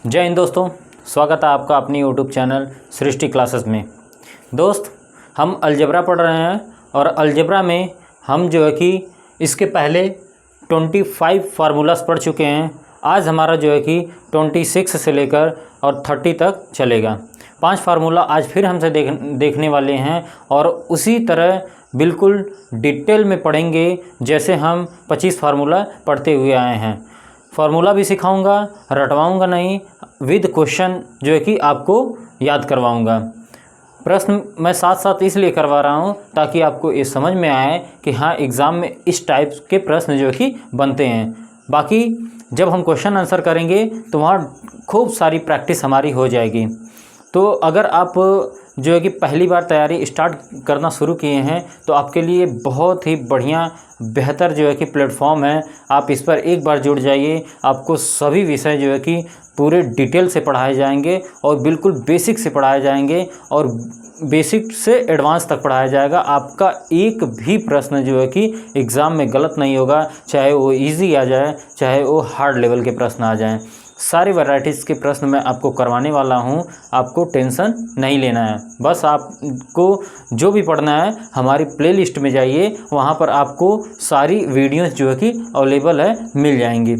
जय हिंद दोस्तों, स्वागत है आपका अपनी यूट्यूब चैनल सृष्टि क्लासेस में। दोस्त, हम अलजेब्रा पढ़ रहे हैं और अलजेब्रा में हम जो है कि इसके पहले 25 फार्मूलास पढ़ चुके हैं। आज हमारा जो है कि 26 से लेकर और 30 तक चलेगा। 5 फार्मूला आज फिर हमसे देखने वाले हैं और उसी तरह बिल्कुल डिटेल में पढ़ेंगे जैसे हम 25 फार्मूला पढ़ते हुए आए हैं। फार्मूला भी सिखाऊंगा, रटवाऊंगा नहीं, विद क्वेश्चन जो है कि आपको याद करवाऊंगा। प्रश्न मैं साथ साथ इसलिए करवा रहा हूं ताकि आपको ये समझ में आए कि हाँ, एग्ज़ाम में इस टाइप के प्रश्न जो है कि बनते हैं। बाकी जब हम क्वेश्चन आंसर करेंगे तो वहाँ खूब सारी प्रैक्टिस हमारी हो जाएगी। तो अगर आप जो है कि पहली बार तैयारी स्टार्ट करना शुरू किए हैं तो आपके लिए बहुत ही बढ़िया बेहतर जो है कि प्लेटफॉर्म है। आप इस पर एक बार जुड़ जाइए, आपको सभी विषय जो है कि पूरे डिटेल से पढ़ाए जाएंगे और बिल्कुल बेसिक से पढ़ाए जाएंगे और बेसिक से एडवांस तक पढ़ाया जाएगा। आपका एक भी प्रश्न जो है कि एग्ज़ाम में गलत नहीं होगा, चाहे वो इजी आ जाए चाहे वो हार्ड लेवल के प्रश्न आ जाएं। सारी वैराइटीज़ के प्रश्न मैं आपको करवाने वाला हूं, आपको टेंशन नहीं लेना है। बस आपको जो भी पढ़ना है हमारी प्लेलिस्ट में जाइए, वहां पर आपको सारी वीडियोस जो है कि अवेलेबल है मिल जाएंगी।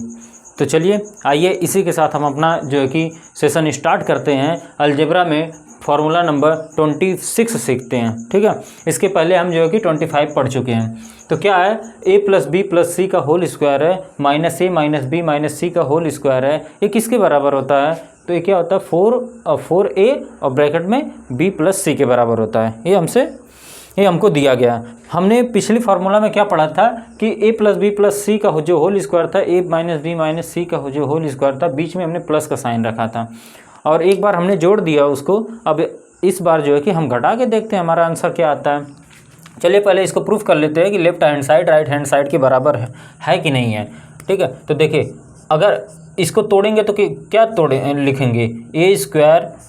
तो चलिए आइए इसी के साथ हम अपना जो है कि सेशन स्टार्ट करते हैं। अलजेब्रा में फार्मूला नंबर 26 सीखते हैं, ठीक है। इसके पहले हम जो है कि 25 पढ़ चुके हैं। तो क्या है, a + b + c का होल स्क्वायर है -a - b - c का होल स्क्वायर है। ये किसके बराबर होता है? तो ये क्या होता है, 4a और ब्रैकेट में b + c के बराबर होता है। ये हमको दिया गया। हमने पिछली फार्मूला में क्या पढ़ा था कि a + b + c का जो होल स्क्वायर था, a - b - c का जो होल स्क्वायर था, बीच में हमने प्लस का साइन रखा था और एक बार हमने जोड़ दिया उसको। अब इस बार जो है कि हम घटा के देखते हैं हमारा आंसर क्या आता है। चलिए पहले इसको प्रूफ कर लेते हैं कि left hand side right hand side के बराबर है कि नहीं है, ठीक है। तो देखिए, अगर इसको तोड़ेंगे तो क्या लिखेंगे, a²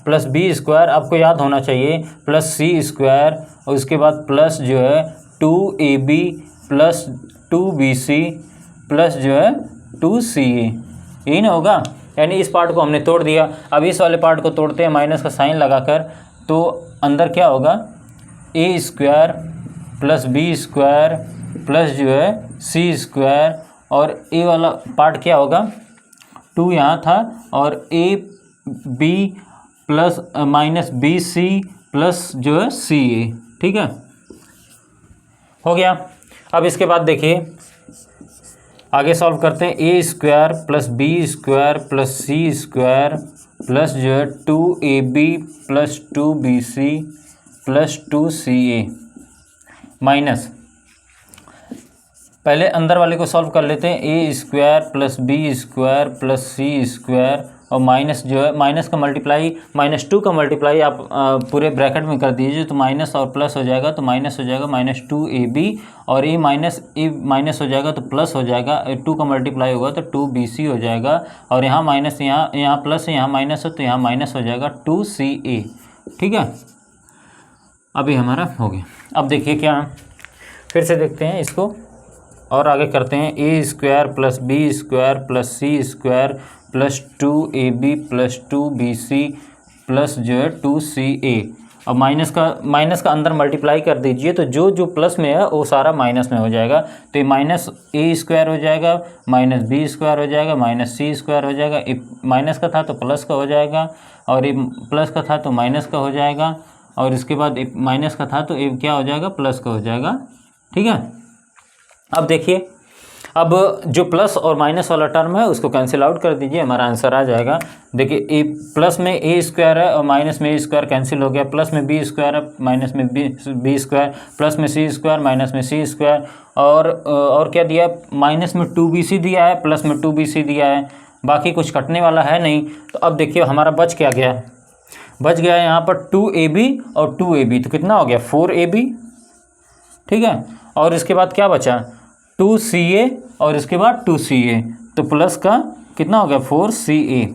+ b² आपको याद होना चाहिए +c² और उसके बाद प्लस जो है 2ab + 2bc प्लस जो है 2ca, यही ना होगा। यानी इस पार्ट को हमने तोड़ दिया। अब इस वाले पार्ट को तोड़ते हैं माइनस का साइन लगाकर, तो अंदर क्या होगा, a² + b² प्लस जो है c² और a वाला पार्ट क्या होगा, 2 यहाँ था और ab + -bc प्लस जो है ca, ठीक है, हो गया। अब इसके बाद देखिए आगे सॉल्व करते हैं। a² + b² + c² प्लस जो है 2ab + 2bc + 2ca माइनस, पहले अंदर वाले को सॉल्व कर लेते हैं। a² + b² + c² और माइनस जो है, माइनस का मल्टीप्लाई -2 का मल्टीप्लाई आप पूरे ब्रैकेट में कर दीजिए तो माइनस और प्लस हो जाएगा, तो माइनस हो जाएगा -2ab और a माइनस हो जाएगा तो प्लस हो जाएगा, 2 का मल्टीप्लाई होगा तो 2bc हो जाएगा और यहाँ माइनस यहाँ प्लस है, यहाँ माइनस हो तो यहाँ माइनस हो जाएगा 2ca, ठीक है। अभी हमारा हो गया। अब देखिए क्या, फिर से देखते हैं इसको और आगे करते हैं। a² + b² + c² plus 2ab + 2bc plus जो है 2ca और माइनस का अंदर मल्टीप्लाई कर दीजिए तो जो प्लस में है वो सारा माइनस में हो जाएगा। तो ये -a² हो जाएगा, -b² हो जाएगा, -c² हो जाएगा। माइनस का था तो प्लस का हो जाएगा और ये प्लस का था तो माइनस का हो जाएगा और इसके बाद माइनस का था तो ये क्या हो जाएगा, प्लस का हो जाएगा, ठीक है। अब देखिए, अब जो प्लस और माइनस वाला टर्म है उसको कैंसिल आउट कर दीजिए, हमारा आंसर आ जाएगा। देखिए प्लस में a² है और माइनस में a² कैंसिल हो गया, प्लस में b² है माइनस में b², प्लस में c² माइनस में c² और क्या दिया, माइनस में 2bc दिया है, प्लस में 2bc दिया है, बाकी कुछ कटने वाला है नहीं। तो अब देखिए हमारा बच क्या गया, बच गया यहाँ पर 2ab और 2ab, तो कितना हो गया 4ab, ठीक है। और इसके बाद क्या बचा 2ca और इसके बाद 2ca, तो प्लस का कितना हो गया 4ca।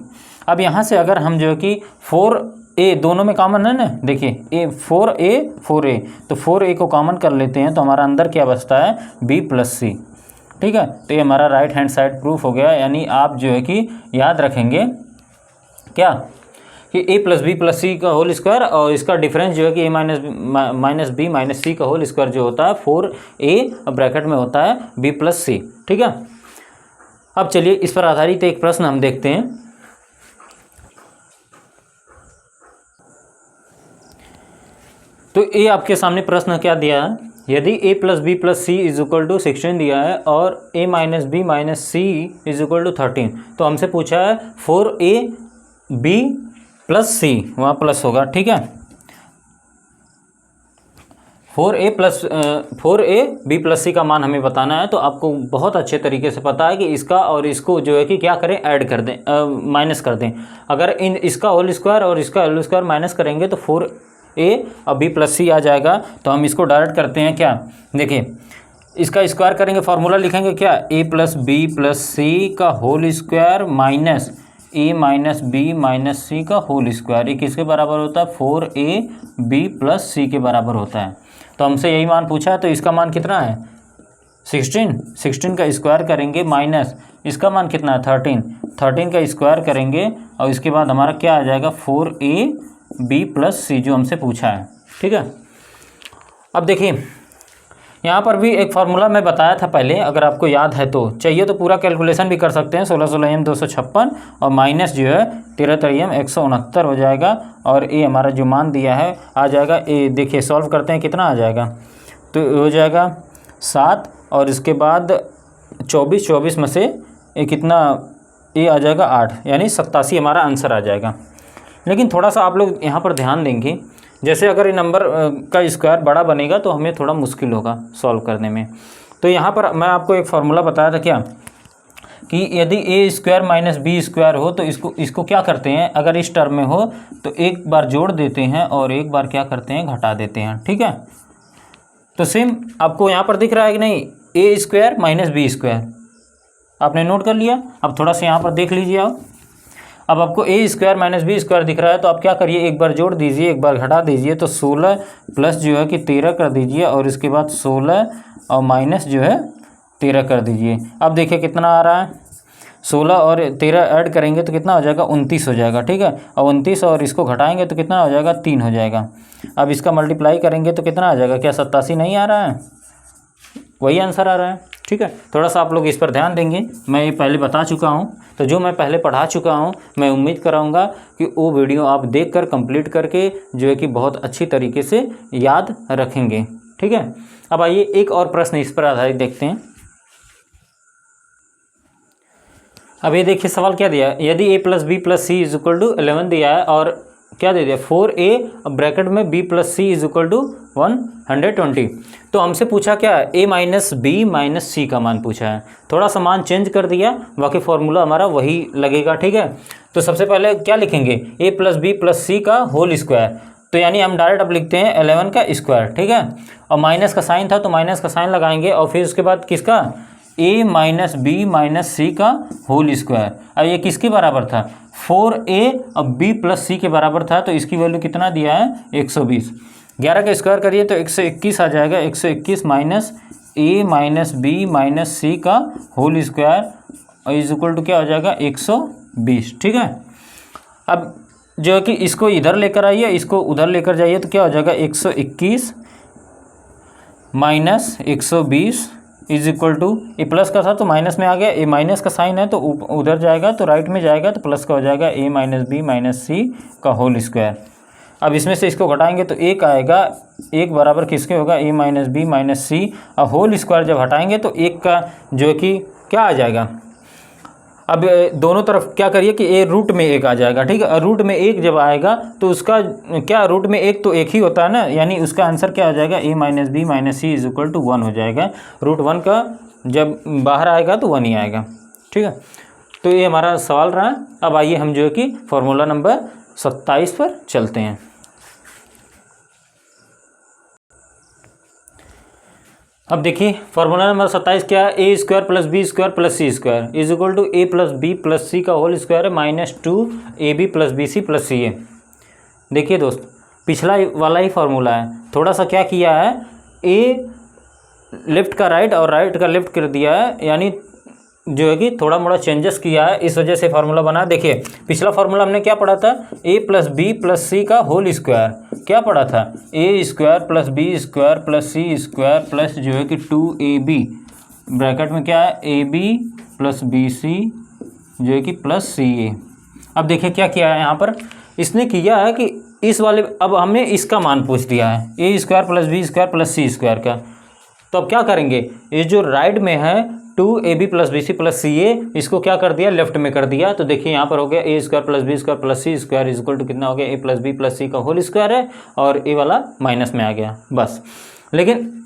अब यहाँ से अगर हम जो है कि 4a दोनों में कॉमन है ना, देखिए 4a तो 4a को कॉमन कर लेते हैं तो हमारा अंदर क्या बचता है b + c, ठीक है। तो ये हमारा राइट हैंड साइड प्रूफ हो गया। यानी आप जो है कि याद रखेंगे क्या कि a प्लस बी प्लस सी का होल स्क्वायर और इसका डिफरेंस जो है कि a माइनस बी माइनस सी का होल स्क्वायर जो होता है 4a ब्रैकेट में होता है b प्लस सी। ठीक है, अब चलिए इस पर आधारित एक प्रश्न हम देखते हैं। तो ये आपके सामने प्रश्न क्या दिया है, यदि a plus B plus C is equal to 16 दिया है और a minus B minus C is equal to 13, तो हमसे पूछा है 4a b प्लस सी, वहाँ प्लस होगा। ठीक है, 4a b प्लस सी का मान हमें बताना है। तो आपको बहुत अच्छे तरीके से पता है कि इसका और इसको जो है कि क्या करें, ऐड कर दें, माइनस कर दें। अगर इसका होल स्क्वायर और इसका होल स्क्वायर माइनस करेंगे तो 4a और b प्लस सी आ जाएगा। तो हम इसको डायरेक्ट करते हैं क्या, देखिए इसका स्क्वायर करेंगे, फार्मूला लिखेंगे क्या, a प्लस बी प्लस सी का whole square minus a minus B minus सी का होल स्क्वायर। ये किसके बराबर होता है, 4a b प्लस सी के बराबर होता है। तो हमसे यही मान पूछा है, तो इसका मान कितना है 16 का स्क्वायर करेंगे माइनस इसका मान कितना है 13 का स्क्वायर करेंगे और इसके बाद हमारा क्या आ जाएगा 4a b प्लस सी जो हमसे पूछा है। ठीक है, अब देखिए यहाँ पर भी एक फार्मूला मैं बताया था पहले, अगर आपको याद है तो चाहिए तो पूरा कैलकुलेशन भी कर सकते हैं। 16 256 और माइनस जो है 13 169 हो जाएगा और ये हमारा जो मान दिया है आ जाएगा। ये देखिए सॉल्व करते हैं कितना आ जाएगा, तो हो जाएगा 7 और इसके बाद 24 में से ये कितना, ये आ जाएगा 8, यानी 87 हमारा आंसर आ जाएगा। लेकिन थोड़ा सा आप लोग यहाँ पर ध्यान देंगे, जैसे अगर ये नंबर का स्क्वायर बड़ा बनेगा तो हमें थोड़ा मुश्किल होगा सॉल्व करने में। तो यहाँ पर मैं आपको एक फार्मूला बताया था क्या, कि यदि ए स्क्वायर माइनस बी स्क्वायर हो तो इसको क्या करते हैं, अगर इस टर्म में हो तो एक बार जोड़ देते हैं और एक बार क्या करते हैं, घटा देते हैं। ठीक है, तो सेम आपको यहाँ पर दिख रहा है कि नहीं, ए स्क्वायर माइनस बी स्क्वायर आपने नोट कर लिया। अब थोड़ा सा यहाँ पर देख लीजिए आप, अब आपको ए स्क्वायर माइनस बी स्क्वायर दिख रहा है, तो आप क्या करिए, एक बार जोड़ दीजिए एक बार घटा दीजिए। तो 16 प्लस जो है कि 13 कर दीजिए और इसके बाद 16 और माइनस जो है 13 कर दीजिए। अब देखिए कितना आ रहा है, 16 और 13 ऐड करेंगे तो कितना हो जाएगा 29 हो जाएगा। ठीक है, और 29 और इसको घटाएंगे तो कितना हो जाएगा 3 हो जाएगा। अब इसका मल्टीप्लाई करेंगे तो कितना आ जाएगा, क्या 87 नहीं आ रहा है, वही आंसर आ रहा है। ठीक है, थोड़ा सा आप लोग इस पर ध्यान देंगे, मैं ये पहले बता चुका हूँ, तो जो मैं पहले पढ़ा चुका हूँ मैं उम्मीद कराऊँगा कि वो वीडियो आप देखकर कंप्लीट करके जो है कि बहुत अच्छी तरीके से याद रखेंगे। ठीक है, अब आइए एक और प्रश्न इस पर आधारित देखते हैं। अब ये देखिए सवाल क्या दिया, यदि a plus B plus C is equal to 11 दिया है और क्या दे दिया 4a ब्रैकेट में b plus C is equal to 120, तो हमसे पूछा क्या, a माइनस बी माइनस सी का मान पूछा है। थोड़ा सा मान चेंज कर दिया, बाकी फॉर्मूला हमारा वही लगेगा। ठीक है, तो सबसे पहले क्या लिखेंगे, a प्लस बी प्लस सी का होल स्क्वायर, तो यानी हम डायरेक्ट अब लिखते हैं 11 का स्क्वायर। ठीक है, और माइनस का साइन था तो माइनस का साइन लगाएंगे और फिर उसके बाद किसका, a माइनस बी माइनस सी का होल स्क्वायर। अब ये किसके बराबर था, 4a और b प्लस सी के बराबर था, तो इसकी वैल्यू कितना दिया है 120। 11 का स्क्वायर करिए तो 121 आ जाएगा, 121 minus a minus B minus सी का होल स्क्वायर और इज इक्वल टू क्या हो जाएगा 120। ठीक है, अब जो है कि इसको इधर लेकर आइए, इसको उधर लेकर जाइए तो क्या हो जाएगा 121 माइनस 120 इज इक्वल टू, ये प्लस का था तो माइनस में आ गया, ये माइनस का साइन है तो उधर जाएगा तो राइट में जाएगा तो प्लस का हो जाएगा a माइनस बी माइनस सी का होल स्क्वायर। अब इसमें से इसको घटाएंगे तो एक आएगा, एक बराबर किसके होगा a माइनस बी माइनस सी, और होल स्क्वायर जब हटाएंगे तो एक का जो है कि क्या आ जाएगा, अब दोनों तरफ क्या करिए कि ए रूट में एक आ जाएगा। ठीक है, और रूट में एक जब आएगा तो उसका क्या, रूट में एक तो एक ही होता है ना, यानी उसका आंसर क्या आ जाएगा a minus B minus C is equal to 1 हो जाएगा। रूट 1 का जब बाहर आएगा तो 1 ही आएगा। ठीक है, तो ये हमारा सवाल रहा। अब आइए हम जो है कि फॉर्मूला नंबर 27 पर चलते हैं। अब देखिए फार्मूला नंबर 27 क्या है, A square plus B square plus C square is equal to A plus B plus सी का होल स्क्वायर है minus 2ab plus B C plus C A. देखिए दोस्त, पिछला वाला ही फार्मूला है, थोड़ा सा क्या किया है, ए लेफ्ट का राइट और राइट का लेफ्ट कर दिया है, यानी जो है कि थोड़ा मोड़ा चेंजेस किया है, इस वजह से फार्मूला बना। देखिए पिछला फार्मूला हमने क्या पढ़ा था, a प्लस बी प्लस सी का होल स्क्वायर, क्या पढ़ा था, a square plus B square plus C square plus जो है कि 2ab ब्रैकेट में क्या है ab प्लस बी सी जो है कि प्लस सी ए। अब देखिए क्या किया है यहाँ पर, इसने किया है कि इस वाले, अब हमने इसका मान पूछ दिया है a square plus B square plus C square का। तो अब क्या करेंगे, ये जो राइट में है 2ab plus B C plus C A, इसको क्या कर दिया, लेफ्ट में कर दिया। तो देखिए यहाँ पर हो गया a square plus B square plus C square is equal to कितना हो गया, a प्लस बी प्लस सी का होल स्क्वायर है और ए वाला माइनस में आ गया बस। लेकिन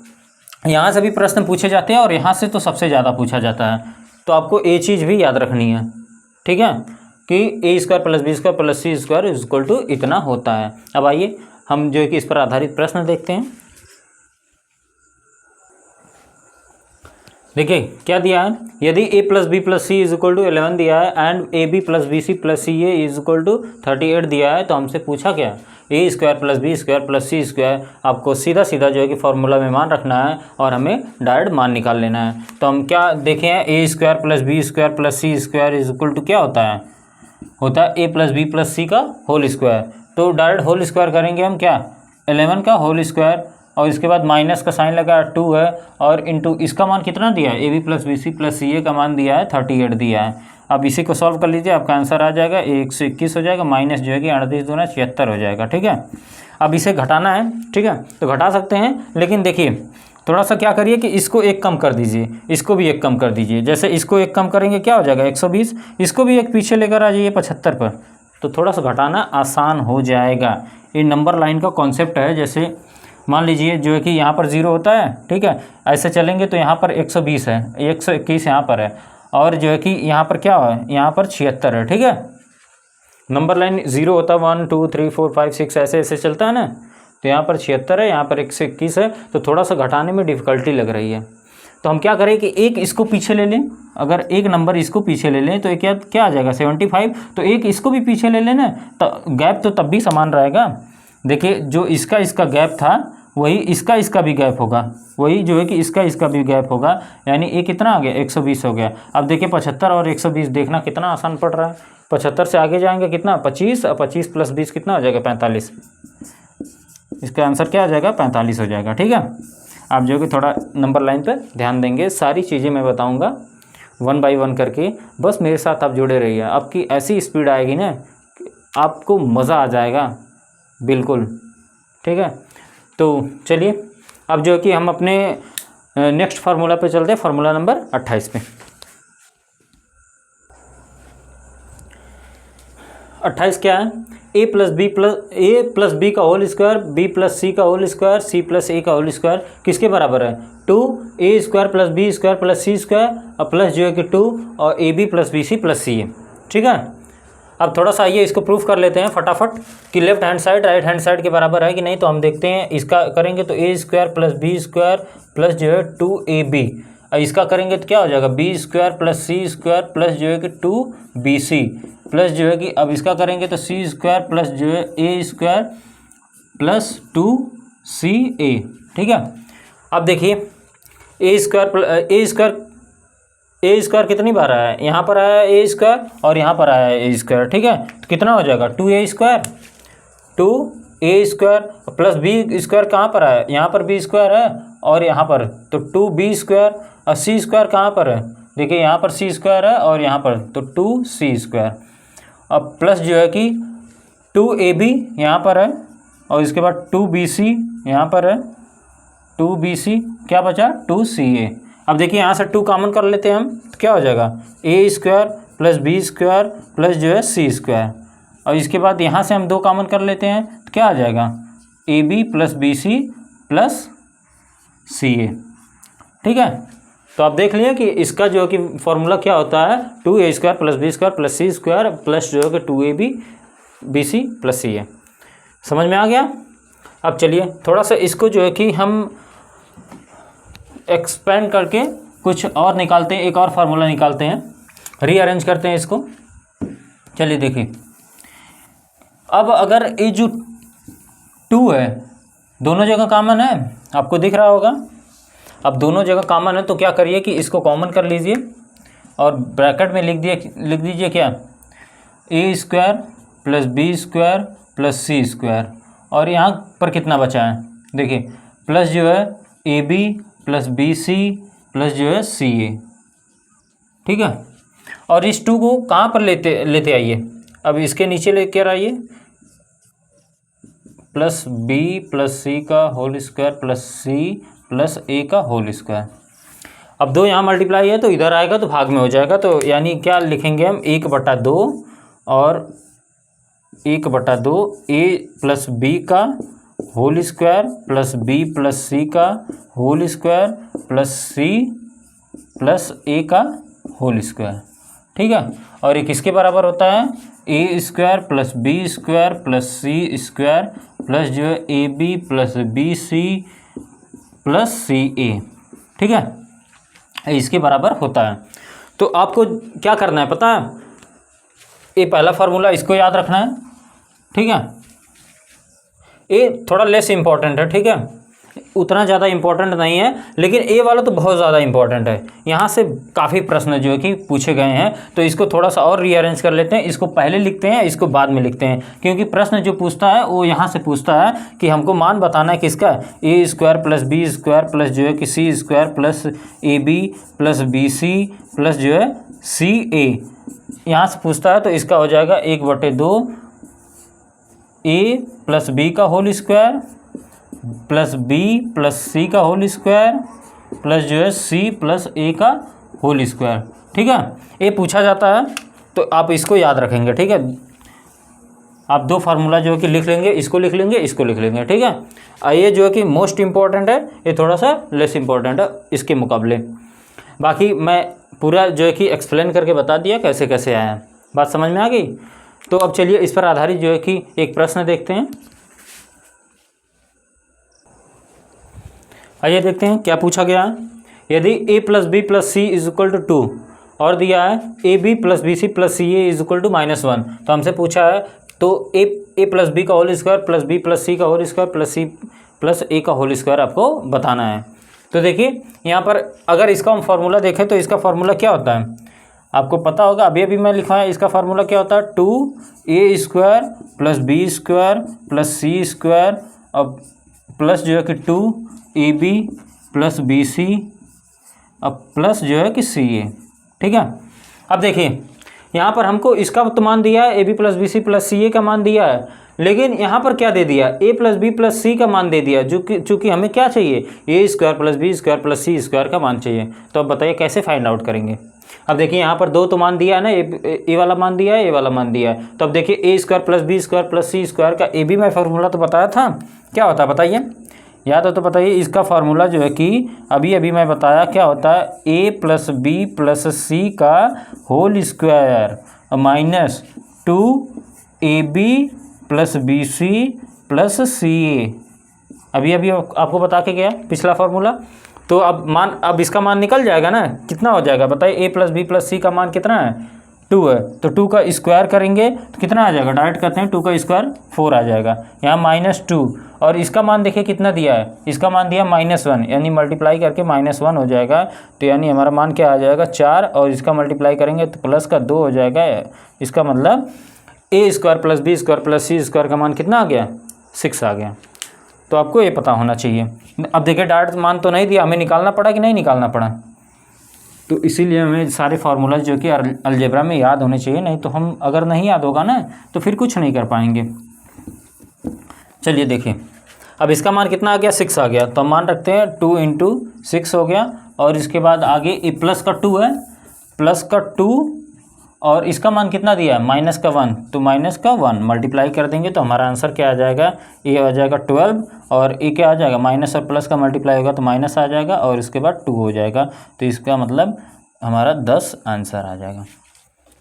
यहाँ से भी प्रश्न पूछे जाते हैं और यहाँ से तो सबसे ज़्यादा पूछा जाता है, तो आपको ये चीज़ भी याद रखनी है, ठीक है, कि a square plus B square plus C square is equal to इतना होता है। अब आइए हम जो है कि इस पर आधारित प्रश्न देखते हैं। देखिए क्या दिया है, यदि a plus B plus C is equal to 11 दिया है and A B plus B C plus C A is equal to 38 दिया है, तो हमसे पूछा क्या, a square plus B square plus C square, आपको सीधा सीधा जो है कि फॉर्मूला में मान रखना है और हमें डायरेक्ट मान निकाल लेना है। तो हम क्या देखें, a square plus B square plus C square is equal to क्या होता है a प्लस बी प्लस सी का होल स्क्वायर। तो डायरेक्ट होल स्क्वायर करेंगे हम क्या, 11 का होल स्क्वायर और इसके बाद माइनस का साइन लगा 2 है और इंटू इसका मान कितना दिया है, A B plus B C plus सी ए का मान दिया है 38 दिया है। अब इसी को सॉल्व कर लीजिए, आपका आंसर आ जाएगा 121 हो जाएगा, माइनस जो है कि 38 दूना 76 हो जाएगा, ठीक है। अब इसे घटाना है, ठीक है, तो घटा सकते हैं, लेकिन देखिए थोड़ा सा क्या करिए कि इसको एक कम कर दीजिए, इसको भी एक कम कर दीजिए। जैसे इसको एक कम करेंगे क्या हो जाएगा 120, इसको भी एक पीछे लेकर आ जाइए 75 पर, तो थोड़ा सा घटाना आसान हो जाएगा। ये नंबर लाइन का कॉन्सेप्ट है। जैसे मान लीजिए जो है कि यहाँ पर 0 होता है, ठीक है, ऐसे चलेंगे तो यहाँ पर 120 है, 121 यहाँ पर है और जो है कि यहाँ पर क्या है, यहाँ पर 76 है, ठीक है। नंबर लाइन 0 होता है 1 2 3 4 5 6 ऐसे ऐसे चलता है ना, तो यहाँ पर 76 है, यहाँ पर 121 है, तो थोड़ा सा घटाने में डिफ़िकल्टी लग रही है। तो हम क्या करें कि एक इसको पीछे ले लें, अगर एक नंबर इसको पीछे ले लें तो ये क्या आ जाएगा 75, तो एक इसको भी पीछे ले लेना, तो गैप तो तब भी समान रहेगा। देखिए जो इसका गैप था वही इसका भी गैप होगा, वही जो है कि इसका भी गैप होगा, यानी ये कितना आ गया 120 हो गया। अब देखिए 75 और 120 देखना कितना आसान पड़ रहा है। 75 से आगे जाएंगे कितना 25 और 25 प्लस 20 कितना हो जाएगा 45, इसका आंसर क्या आ जाएगा 45 हो जाएगा, ठीक है। आप जो कि थोड़ा नंबर लाइन पर ध्यान देंगे, सारी चीज़ें मैं बताऊँगा 1 बाई 1 करके, बस मेरे साथ आप जुड़े रहिए। आपकी ऐसी स्पीड आएगी ना आपको मज़ा आ जाएगा बिल्कुल, ठीक है। तो चलिए अब जो है कि हम अपने नेक्स्ट फार्मूला पे चलते हैं, फार्मूला नंबर 28 पे। 28 क्या है, a प्लस बी का होल स्क्वायर, b प्लस सी का होल स्क्वायर, c प्लस ए का होल स्क्वायर किसके बराबर है 2a square plus B square plus सी स्क्वायर और प्लस जो है कि 2 और A B plus B C plus C A, ठीक है। अब थोड़ा सा आइए इसको प्रूफ कर लेते हैं फटाफट कि left hand side right hand side के बराबर है कि नहीं। तो हम देखते हैं, इसका करेंगे तो a square plus B square plus जो है 2ab, और इसका करेंगे तो क्या हो जाएगा b स्क्वायर प्लस सी स्क्वायर प्लस जो है कि 2bc प्लस जो है कि अब इसका करेंगे तो c स्क्वायर प्लस जो है a स्क्वायर प्लस 2ca, ठीक है। अब देखिए ए स्क्वायर कितनी बार आया है, यहाँ पर आया है ए स्क्वायर और यहाँ पर आया है ए स्क्वायर, ठीक है। तो कितना हो जाएगा 2a square plus B square कहाँ पर आया है, यहाँ पर बी स्क्वायर है और यहाँ पर तो 2b स्क्वायर और सी स्क्वायर कहाँ पर है, देखिए यहाँ पर सी स्क्वायर है और यहाँ पर तो 2c स्क्वायर, अब प्लस जो है कि 2ab यहाँ पर है और इसके बाद 2bc यहाँ पर है, 2bc क्या बचा 2ca। अब देखिए यहाँ से 2 कॉमन कर लेते हैं हम, तो क्या हो जाएगा a square plus B square plus जो है सी स्क्वायर, और इसके बाद यहाँ से हम 2 कॉमन कर लेते हैं तो क्या आ जाएगा ab plus B C plus C A, ठीक है। तो आप देख लिए कि इसका जो है कि फॉर्मूला क्या होता है 2a square plus B square plus सी स्क्वायर प्लस जो है कि 2ab बी सी प्लस सी ए। समझ में आ गया। अब चलिए थोड़ा सा इसको जो है कि हम एक्सपेंड करके कुछ और निकालते हैं, एक और फार्मूला निकालते हैं, रीअरेंज करते हैं इसको। चलिए देखिए, अब अगर ये जो 2 है दोनों जगह कॉमन है, आपको दिख रहा होगा, अब दोनों जगह कॉमन है तो क्या करिए कि इसको कॉमन कर लीजिए और ब्रैकेट में लिख दीजिए क्या, A square plus B square plus C square, और यहाँ पर कितना बचा है देखिए, प्लस जो है A B plus B C plus जो है सी ए, ठीक है। और इस 2 को कहाँ पर लेते आइए, अब इसके नीचे लेकर आइए, प्लस बी प्लस सी का होल स्क्वायर प्लस सी प्लस ए का होल स्क्वायर। अब 2 यहाँ मल्टीप्लाई है तो इधर आएगा तो भाग में हो जाएगा, तो यानी क्या लिखेंगे हम, 1/2 और 1/2 ए प्लस बी का whole square plus B plus सी का होल स्क्वायर प्लस सी प्लस ए का होल स्क्वायर, ठीक है। और ये किसके बराबर होता है, A square plus B square plus C square plus जो है A B plus B C plus C A, ठीक है, इसके बराबर होता है। तो आपको क्या करना है पता है, ये पहला फार्मूला इसको याद रखना है, ठीक है। ये थोड़ा लेस इम्पॉर्टेंट है, ठीक है, उतना ज़्यादा इम्पोर्टेंट नहीं है, लेकिन ए वाला तो बहुत ज़्यादा इम्पोर्टेंट है। यहाँ से काफ़ी प्रश्न जो है कि पूछे गए हैं, तो इसको थोड़ा सा और रीअरेंज कर लेते हैं, इसको पहले लिखते हैं, इसको बाद में लिखते हैं, क्योंकि प्रश्न जो पूछता है वो यहाँ से पूछता है कि हमको मान बताना है किसका, A square plus B square plus जो है कि C square plus A B plus B C plus जो है सी ए, यहाँ से पूछता है। तो इसका हो जाएगा 1/2 ए प्लस बी का whole square plus B plus सी का होल स्क्वायर प्लस जो है सी प्लस ए का होल स्क्वायर, ठीक है। ये पूछा जाता है तो आप इसको याद रखेंगे, ठीक है। आप 2 फार्मूला जो है कि लिख लेंगे, इसको लिख लेंगे, इसको लिख लेंगे, ठीक है। ये जो है कि मोस्ट इम्पॉर्टेंट है, ये थोड़ा सा लेस इम्पॉर्टेंट है इसके मुकाबले। बाकी मैं पूरा जो है कि एक्सप्लेन करके बता दिया कैसे कैसे आया है, बात समझ में आ गई। तो अब चलिए इस पर आधारित जो है कि एक प्रश्न देखते हैं। आइए देखते हैं क्या पूछा गया है। यदि a plus B plus C is equal to 2 और दिया है A B plus B C plus C A is equal to -1, तो हमसे पूछा है तो ए प्लस बी का whole square plus B plus सी का होल स्क्वायर प्लस सी प्लस ए का होल स्क्वायर आपको बताना है। तो देखिए यहाँ पर अगर इसका हम फार्मूला देखें तो इसका फार्मूला क्या होता है, आपको पता होगा, अभी मैं लिखा है, इसका फार्मूला क्या होता है, 2a square plus B square plus सी स्क्वायर अब प्लस जो है कि 2ab प्लस बी सी अब प्लस जो है कि सी ए, ठीक है। अब देखिए यहाँ पर हमको इसका तो मान दिया है, A B plus B C plus सी ए का मान दिया है, लेकिन यहाँ पर क्या दे दिया, ए प्लस बी प्लस सी का मान दे दिया, जो कि चूँकि हमें क्या चाहिए, a square plus B square plus C square का मान चाहिए। तो अब बताइए कैसे फाइंड आउट करेंगे। अब देखिए यहाँ पर 2 तो मान दिया है ना, ए वाला मान दिया है, ए वाला मान दिया है। तो अब देखिए a square plus B square plus C square का ए बी में फार्मूला तो बताया था, क्या होता है बताइए, याद हो तो बताइए। इसका फार्मूला जो है कि अभी मैं बताया क्या होता है, ए प्लस बी प्लस सी का whole square minus 2ab plus B C plus C a, अभी आपको बता के गया पिछला फार्मूला। तो अब इसका मान निकल जाएगा ना, कितना हो जाएगा बताइए, ए प्लस बी प्लस सी का मान कितना है, 2 है, तो 2 का स्क्वायर करेंगे तो कितना आ जाएगा, डायरेक्ट करते हैं, 2 का स्क्वायर 4 आ जाएगा, यहाँ -2, और इसका मान देखिए कितना दिया है, इसका मान दिया -1, यानी मल्टीप्लाई करके -1 हो जाएगा, तो यानी हमारा मान क्या आ जाएगा 4, और इसका मल्टीप्लाई करेंगे तो प्लस का 2 हो जाएगा। इसका मतलब a square plus B square plus C square का मान कितना आ गया, 6 आ गया। तो आपको ये पता होना चाहिए। अब देखिए डायरेक्ट मान तो नहीं दिया, हमें निकालना पड़ा कि नहीं निकालना पड़ा, तो इसीलिए हमें सारे फार्मूला जो कि अलजेब्रा में याद होने चाहिए, नहीं तो हम अगर नहीं याद होगा ना तो फिर कुछ नहीं कर पाएंगे। चलिए देखिए अब इसका मान कितना आ गया, 6 आ गया, तो हम मान रखते हैं 2 × 6 हो गया, और इसके बाद आगे ये प्लस का 2 है, प्लस का 2, और इसका मान कितना दिया है, -1, तो -1 मल्टीप्लाई कर देंगे तो हमारा आंसर क्या आ जाएगा, ये आ जाएगा 12, और ये क्या आ जाएगा, माइनस और प्लस का मल्टीप्लाई होगा तो माइनस आ जाएगा, और इसके बाद 2 हो जाएगा, तो इसका मतलब हमारा 10 आंसर आ जाएगा।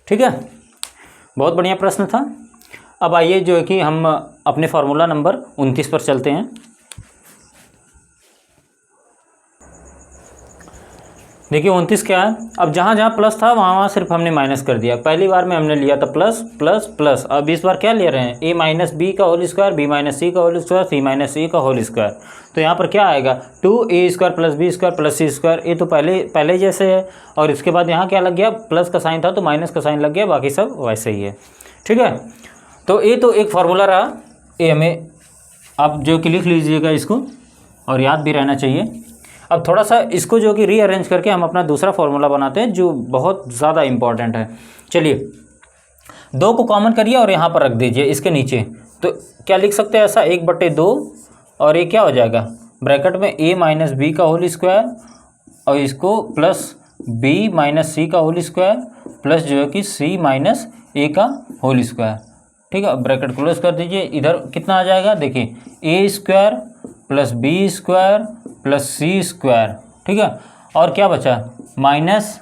ठीक है, बहुत बढ़िया प्रश्न था। अब आइए जो है कि हम अपने फार्मूला नंबर 29 पर चलते हैं। देखिए 29 क्या है, अब जहाँ जहाँ प्लस था वहाँ सिर्फ हमने माइनस कर दिया। पहली बार में हमने लिया था प्लस प्लस प्लस, अब इस बार क्या ले रहे हैं, ए माइनस बी का होल स्क्वायर, बी माइनस सी का होल स्क्वायर, सी माइनस सी का होल स्क्वायर। तो यहाँ पर क्या आएगा 2a square plus B square plus सी स्क्वायर। ये तो पहले जैसे है, और इसके बाद यहाँ क्या लग गया, प्लस का साइन था तो माइनस का साइन लग गया, बाकी सब वैसे ही है। ठीक है, तो ये तो एक फार्मूला रहा, ये हमें आप जो कि लिख लीजिएगा इसको, और याद भी रहना चाहिए। अब थोड़ा सा इसको जो कि रीअरेंज करके हम अपना दूसरा फार्मूला बनाते हैं जो बहुत ज़्यादा इम्पॉर्टेंट है। चलिए 2 को कॉमन करिए और यहाँ पर रख दीजिए इसके नीचे। तो क्या लिख सकते हैं ऐसा, 1/2, और ये क्या हो जाएगा ब्रैकेट में a माइनस बी का होल स्क्वायर, और इसको प्लस b माइनस सी का होल स्क्वायर, प्लस जो है कि c माइनस a का होल स्क्वायर। ठीक है, ब्रैकेट क्लोज कर दीजिए। इधर कितना आ जाएगा, देखिए a square plus B square plus C square. ठीक है, और क्या बचा माइनस,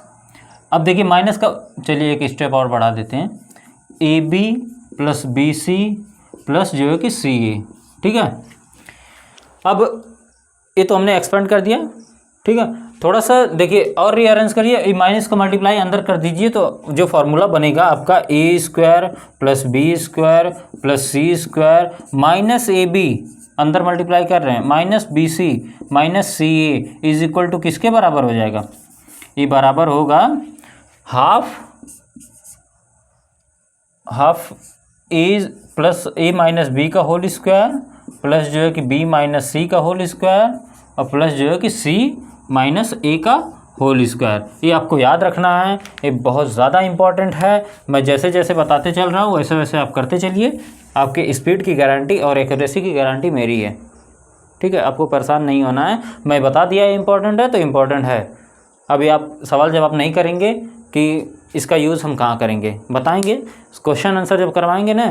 अब देखिए माइनस का, चलिए एक स्टेप और बढ़ा देते हैं, A B plus B C plus जो है कि सी ए। ठीक है, अब ये तो हमने एक्सपेंड कर दिया। ठीक है, थोड़ा सा देखिए और रीअरेंज करिए, माइनस का मल्टीप्लाई अंदर कर दीजिए, तो जो फार्मूला बनेगा आपका a square plus B square plus C square minus a b, अंदर मल्टीप्लाई कर रहे हैं, minus b c minus c A is equal to किसके बराबर हो जाएगा, ये बराबर होगा half a plus a minus b का होल स्क्वायर प्लस जो है कि बी माइनस सी का होल स्क्वायर और प्लस जो है कि सी माइनस ए का होल स्क्वायर। ये आपको याद रखना है, ये बहुत ज़्यादा इम्पॉर्टेंट है। मैं जैसे जैसे बताते चल रहा हूँ वैसे वैसे आप करते चलिए, आपके स्पीड की गारंटी और एक्यूरेसी की गारंटी मेरी है। ठीक है, आपको परेशान नहीं होना है, मैं बता दिया इम्पॉर्टेंट है तो इम्पॉर्टेंट है। अभी आप सवाल जवाब नहीं करेंगे कि इसका यूज़ हम कहाँ करेंगे, बताएंगे, क्वेश्चन आंसर जब करवाएंगे ना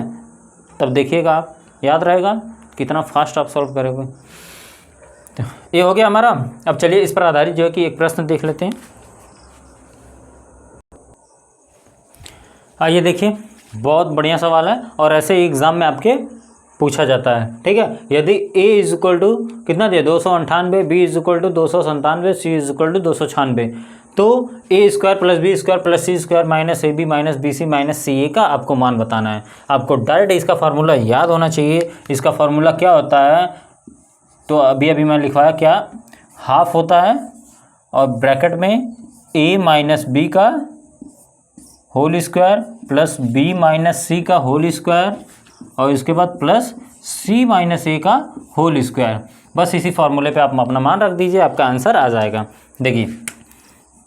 तब देखिएगा आप, याद रहेगा कितना फास्ट आप सॉल्व करोगे। तो ये हो गया हमारा। अब चलिए इस पर आधारित जो है कि एक प्रश्न देख लेते हैं। आइए देखिए, बहुत बढ़िया सवाल है और ऐसे ही एग्ज़ाम में आपके पूछा जाता है। ठीक है, यदि a इज इक्वल टू कितना दिया 298, b is equal to 297, c is equal to 296, तो a square plus B square plus C square minus a b minus b c minus c ए का आपको मान बताना है। आपको डायरेक्ट इसका फार्मूला याद होना चाहिए। इसका फार्मूला क्या होता है, तो अभी मैं लिखवाया क्या, हाफ होता है और ब्रैकेट में a माइनस बी का होल स्क्वायर प्लस b माइनस सी का होल स्क्वायर और इसके बाद प्लस c माइनस ए का होल स्क्वायर। बस इसी फार्मूले पे आप अपना मान रख दीजिए, आपका आंसर आ जाएगा। देखिए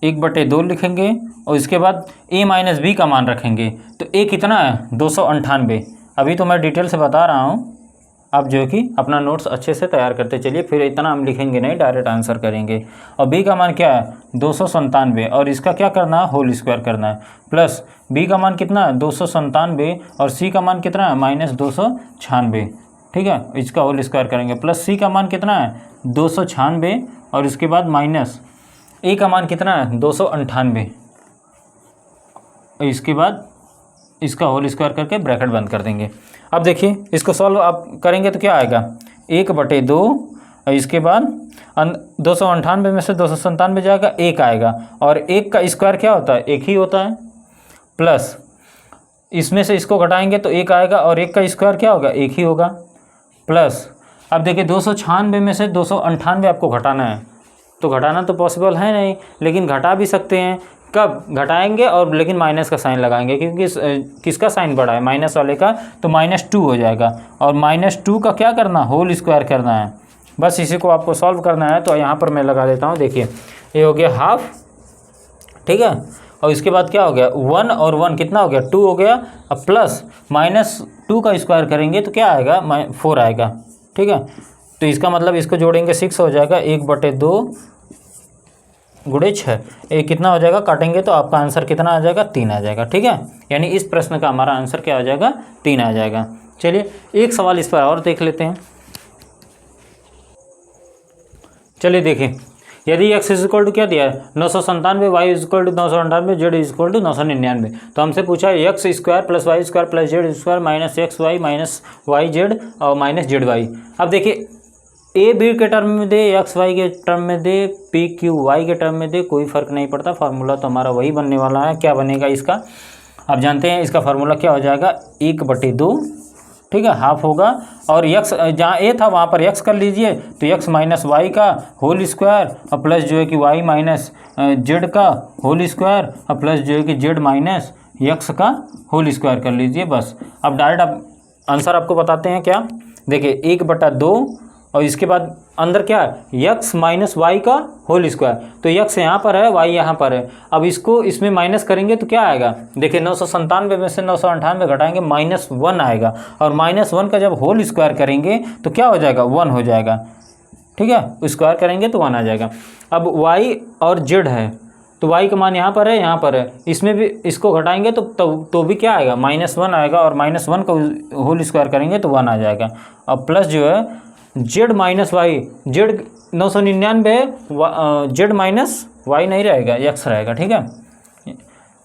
1/2 लिखेंगे और इसके बाद a माइनस बी का मान रखेंगे, तो a कितना है 298। अभी तो मैं डिटेल से बता रहा हूँ, आप जो कि अपना नोट्स अच्छे से तैयार करते चलिए, फिर इतना हम लिखेंगे नहीं, डायरेक्ट आंसर करेंगे। और b का मान क्या है 297 और इसका क्या करना है, होल स्क्वायर करना है, प्लस b का मान कितना है 297 और c का मान कितना है -296। ठीक है, इसका होल स्क्वायर करेंगे, प्लस c का मान कितना है 296 और इसके बाद माइनस a का मान कितना है 298, इसके बाद इसका होल स्क्वायर करके ब्रैकेट बंद कर देंगे। अब देखिए इसको सॉल्व आप करेंगे तो क्या आएगा 1/2 और इसके बाद 298 में से 297 जाएगा, 1 आएगा और 1 का स्क्वायर क्या होता है 1 ही होता है, प्लस इसमें से इसको घटाएंगे तो 1 आएगा और 1 का स्क्वायर क्या होगा 1 ही होगा, प्लस अब देखिए 296 में से 298 आपको घटाना है, तो घटाना तो पॉसिबल है नहीं, लेकिन घटा भी सकते हैं। कब घटाएंगे, और लेकिन माइनस का साइन लगाएंगे, क्योंकि किसका साइन बड़ा है माइनस वाले का, तो -2 हो जाएगा और -2 का क्या करना होल स्क्वायर करना है। बस इसी को आपको सॉल्व करना है। तो यहाँ पर मैं लगा देता हूँ, देखिए ये हो गया हाफ, ठीक है, और इसके बाद क्या हो गया 1 और 1 कितना हो गया 2 हो गया, अब प्लस -2 का स्क्वायर करेंगे तो क्या आएगा 4 आएगा। ठीक है, तो इसका मतलब इसको जोड़ेंगे 6 हो जाएगा, 1/2 गुणे 6, ये कितना हो जाएगा, काटेंगे तो आपका आंसर कितना आ जाएगा 3 आ जाएगा। ठीक है, यानी इस प्रश्न का हमारा आंसर क्या आ जाएगा 3 आ जाएगा। चलिए एक सवाल इस पर और देख लेते हैं। चलिए देखिए, यदि x इज इक्वल टू क्या दिया है 997, y is equal to 998, z is equal to 999, तो हमसे पूछा है x square plus Y square plus Z square minus X Y minus Y Z और माइनस जेड वाई। अब देखिए ए बी के टर्म में दे, एक्स वाई के टर्म में दे, पी क्यू वाई के टर्म में दे, कोई फ़र्क नहीं पड़ता, फार्मूला तो हमारा वही बनने वाला है। क्या बनेगा इसका, आप जानते हैं इसका फार्मूला क्या हो जाएगा, 1/2, ठीक है, हाफ होगा। और यक्स जहाँ ए था वहाँ पर यक्स कर लीजिए, तो यक्स माइनस वाई का होल स्क्वायर और प्लस जो है कि वाई माइनस जेड का होल स्क्वायर और प्लस जो है कि जेड माइनस यक्स का होल स्क्वायर कर लीजिए बस। अब डायरेक्ट आप आंसर आपको बताते हैं क्या, देखिए 1/2 और इसके बाद अंदर क्या है, यक्स माइनस वाई का होल स्क्वायर, तो यक्स यहाँ पर है, वाई यहाँ पर है। अब इसको इसमें माइनस करेंगे तो क्या आएगा, देखिए 997 में से 998 घटाएंगे -1 आएगा, और -1 का जब होल स्क्वायर करेंगे तो क्या हो जाएगा, 1 हो जाएगा, ठीक है, स्क्वायर करेंगे तो 1 आ जाएगा। अब वाई और जेड है, तो y का मान यहाँ पर है, यहाँ पर है, इसमें भी इसको घटाएंगे तो भी क्या आएगा, -1 आएगा, और -1 का होल स्क्वायर करेंगे तो 1 आ जाएगा। अब प्लस जो है जेड माइनस वाई, जेड 999 है, जेड माइनस वाई नहीं रहेगा, यक्स रहेगा, ठीक है।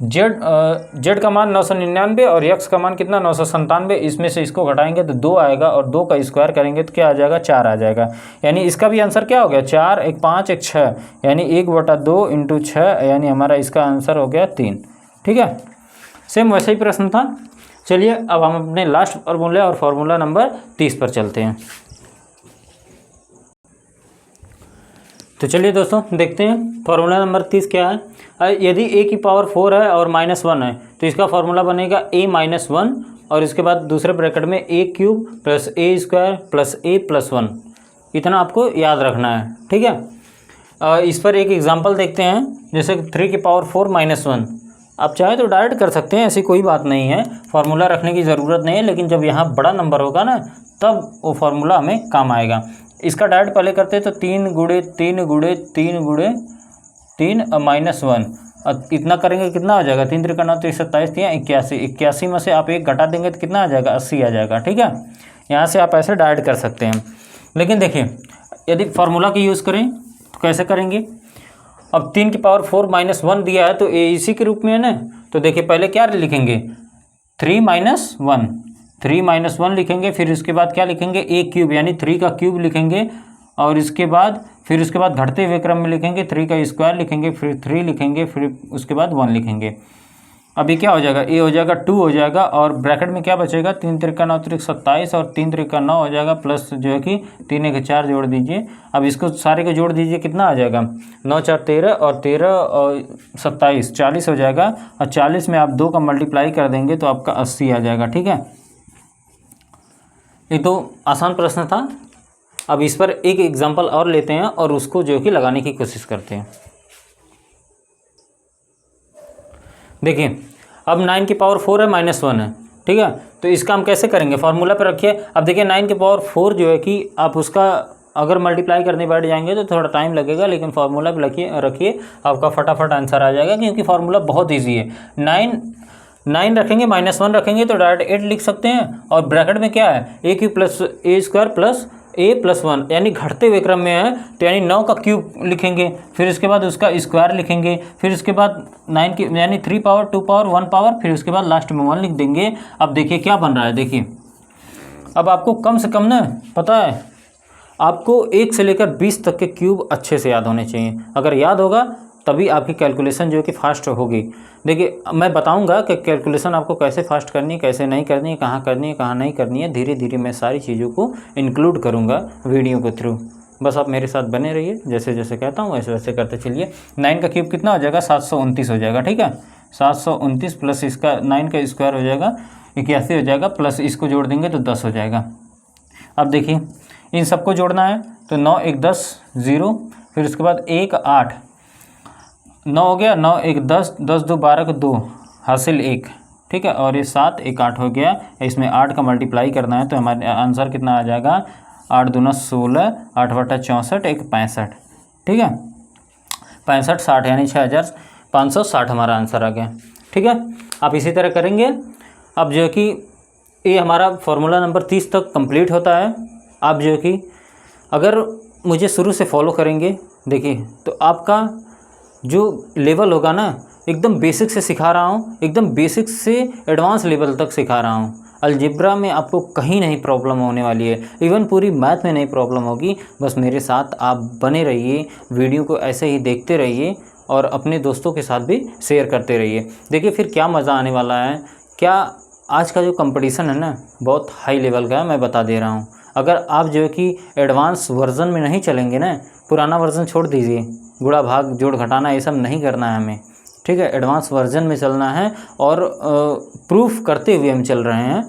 जेड का मान 999 और यक्स का मान कितना 997, इसमें से इसको घटाएंगे तो 2 आएगा, और 2 का स्क्वायर करेंगे तो क्या आ जाएगा, 4 आ जाएगा। यानी इसका भी आंसर क्या हो गया, 4, 1 5, 1 6, यानी 1/2 × 6, यानी हमारा इसका आंसर हो गया 3, ठीक है। सेम वैसा ही प्रश्न था। चलिए अब हम अपने लास्ट फार्मूले और फार्मूला नंबर 30 पर चलते हैं। तो चलिए दोस्तों देखते हैं फार्मूला नंबर 30 क्या है। यदि a की पावर 4 है और -1 है तो इसका फार्मूला बनेगा a - 1, और इसके बाद दूसरे ब्रैकेट में a³ + a² + a+1, इतना आपको याद रखना है, ठीक है। इस पर एक एग्जांपल देखते हैं, जैसे 3 की पावर 4 - 1, आप चाहे तो डायरेक्ट कर सकते हैं, ऐसी कोई बात नहीं है, फार्मूला रखने की ज़रूरत नहीं है, लेकिन जब यहाँ बड़ा नंबर होगा ना तब वो फार्मूला हमें काम आएगा। इसका डायरेक्ट पहले करते हैं तो 3 × 3 × 3 × 3 -1, इतना करेंगे कितना आ जाएगा, 3 × 3 = 9, 3 × 7 = 81, 81 में से आप 1 घटा देंगे तो कितना आ जाएगा, 80 आ जाएगा, ठीक है। यहाँ से आप ऐसे डायरेक्ट कर सकते हैं। लेकिन देखिए यदि फार्मूला की यूज़ करें तो कैसे करेंगे, अब 3 की पावर 4 - 1 दिया है तो ए इसी के रूप में है ना, तो देखिए पहले क्या लिखेंगे, 3 - 1, 3 - 1 लिखेंगे, फिर उसके बाद क्या लिखेंगे, a³ यानी 3 का क्यूब लिखेंगे, और इसके बाद फिर उसके बाद घटते हुए क्रम में लिखेंगे, 3 का स्क्वायर लिखेंगे, फिर 3 लिखेंगे, फिर उसके बाद 1 लिखेंगे। अब ये क्या हो जाएगा, ए हो जाएगा 2 हो जाएगा, और ब्रैकेट में क्या बचेगा, 3 × 3 = 9, 3 × 27 और 3 × 3 = 9 हो जाएगा, प्लस जो है कि 3 × 1 = 4 जोड़ दीजिए। अब इसको सारे को जोड़ दीजिए, कितना आ जाएगा, 9 × 4 = 13 और 13 और 27 40 हो जाएगा, और 40 में आप 2 का मल्टीप्लाई कर देंगे तो आपका 80 आ जाएगा, ठीक है। ये तो आसान प्रश्न था। अब इस पर एक एग्जाम्पल और लेते हैं और उसको जो है कि लगाने की कोशिश करते हैं। देखिए अब 9 की पावर 4 है, -1 है, ठीक है, तो इसका हम कैसे करेंगे, फार्मूला पर रखिए। अब देखिए 9 की पावर 4 जो है कि आप उसका अगर मल्टीप्लाई करने बैठ जाएंगे तो थोड़ा टाइम लगेगा, लेकिन फार्मूला पर रखिए, आपका फटाफट आंसर आ जाएगा, क्योंकि फार्मूला बहुत ईजी है। 9 रखेंगे, -1 रखेंगे तो डायरेक्ट 8 लिख सकते हैं, और ब्रैकेट में क्या है, a³ + a² + a+1, यानी घटते हुए क्रम में है, तो यानी 9 का क्यूब लिखेंगे, फिर उसके बाद उसका स्क्वायर लिखेंगे, फिर उसके बाद 9 की यानी 3 पावर 2 पावर 1 पावर, फिर उसके बाद लास्ट में 1 लिख देंगे। अब देखिए क्या बन रहा है, देखिए अब आपको कम से कम ना पता है, आपको 1 से लेकर 20 तक के क्यूब अच्छे से याद होने चाहिए। अगर याद होगा तभी आपकी कैलकुलेशन जो है कि फास्ट होगी। देखिए मैं बताऊंगा कि कैलकुलेशन आपको कैसे फास्ट करनी है, कैसे नहीं करनी है, कहाँ करनी है, कहाँ नहीं करनी है, धीरे धीरे मैं सारी चीज़ों को इंक्लूड करूंगा वीडियो के थ्रू। बस आप मेरे साथ बने रहिए, जैसे जैसे कहता हूँ वैसे वैसे करते चलिए। 9 का क्यूब कितना हो जाएगा, 729 हो जाएगा, ठीक है। 729 प्लस इसका 9 का स्क्वायर हो जाएगा 81 हो जाएगा, प्लस इसको जोड़ देंगे तो 10 हो जाएगा। अब देखिए इन सबको जोड़ना है तो 9 × 1 = 10 0, फिर उसके बाद 1 8 9 हो गया, 9 × 1 = 10, 10 2 12 का 2 हासिल 1, ठीक है, और ये 7 1 8 हो गया। इसमें 8 का मल्टीप्लाई करना है तो हमारे आंसर कितना आ जाएगा, 8 दूना 16, 8 बटा 64, 1 65, ठीक है, 65 60 यानी 6560 हमारा आंसर आ गया, ठीक है। आप इसी तरह करेंगे। अब जो है कि ये हमारा फार्मूला नंबर 30 तक कंप्लीट होता है। आप जो है कि अगर मुझे शुरू से फॉलो करेंगे, देखिए तो आपका जो लेवल होगा ना, एकदम बेसिक से सिखा रहा हूँ, एकदम बेसिक से एडवांस लेवल तक सिखा रहा हूँ। अलजेब्रा में आपको कहीं नहीं प्रॉब्लम होने वाली है, इवन पूरी मैथ में नहीं प्रॉब्लम होगी। बस मेरे साथ आप बने रहिए, वीडियो को ऐसे ही देखते रहिए और अपने दोस्तों के साथ भी शेयर करते रहिए। देखिए फिर क्या मज़ा आने वाला है। क्या आज का जो कंपटीशन है ना बहुत हाई लेवल का है, मैं बता दे रहा हूँ। अगर आप जो है कि एडवांस वर्जन में नहीं चलेंगे ना, पुराना वर्जन छोड़ दीजिए, गुणा भाग जोड़ घटाना ये सब नहीं करना है हमें, ठीक है। एडवांस वर्जन में चलना है और प्रूफ करते हुए हम चल रहे हैं।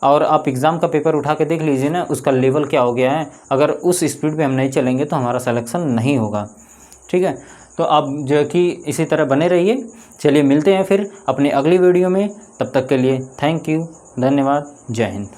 और आप एग्ज़ाम का पेपर उठा के देख लीजिए ना, उसका लेवल क्या हो गया है। अगर उस स्पीड पे हम नहीं चलेंगे तो हमारा सिलेक्शन नहीं होगा, ठीक है। तो आप जो है कि इसी तरह बने रहिए। चलिए मिलते हैं फिर अपनी अगली वीडियो में, तब तक के लिए थैंक यू, धन्यवाद, जय हिंद।